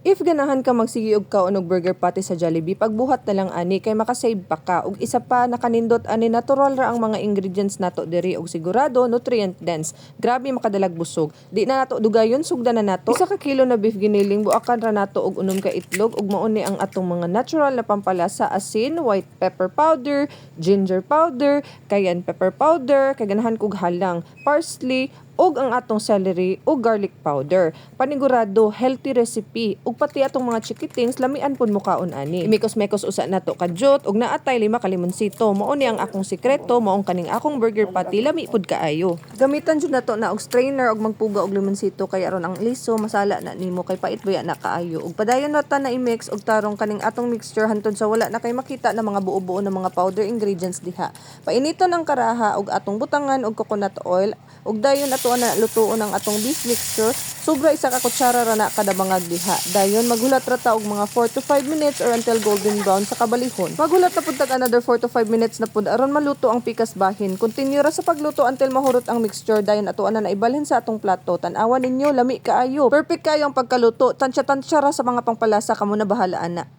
If ganahan ka magsigi og kaon og burger patty sa Jollibee, pagbuhat na lang ani kay makasave pa ka. Ug isa pa nakanindot ani natural ra ang mga ingredients nato diri ug sigurado nutrient dense. Grabe makadalag busog. Di na nato dugayon sugdan na nato. Isa ka kilo na beef giniling buakan ra nato og unom ka itlog ug mao ni ang atong mga natural na pampalasa asin, white pepper powder, ginger powder, cayenne pepper powder, kay ganahan kog halang, parsley, ug ang atong celery ug garlic powder. Panigurado healthy recipe ug pati atong mga chikitings lamian pud mo kaon ani. Imikos-mekos usa nato kadyot ug naatay 5 ka limonsito. Mao ni ang akong sikreto, maong kaning akong burger patty lami pud kaayo. Gamitan jud nato na og strainer ug magpuga og limonsito kay aron ang liso masala na nimo kay pait baya na kaayo. Ug padayon nata na i-mix ug tarong kaning atong mixture hantod sa wala na kay makita na mga buo-buo na mga powder ingredients diha. Painiton ang karaha ug atong butangan og coconut oil ug dayon ato na lutuon ang atong beef mixture. Sobra isa ka kutsara ra na kada bangag diha. Dayon maghulat ra ta og mga 4 to 5 minutes or until golden brown sa kabalihon. Maghulat na pud tag another 4 to 5 minutes na pud aron maluto ang pikas bahin. Continue ra sa pagluto until mahurot ang mixture. Dayon ato na ibalhin sa atong plato. Tan-awan ninyo lami kaayo. Perfect kayo ang pagkaluto. Tansya-tansya ra sa mga pangpalasa kamo na bahalaan na.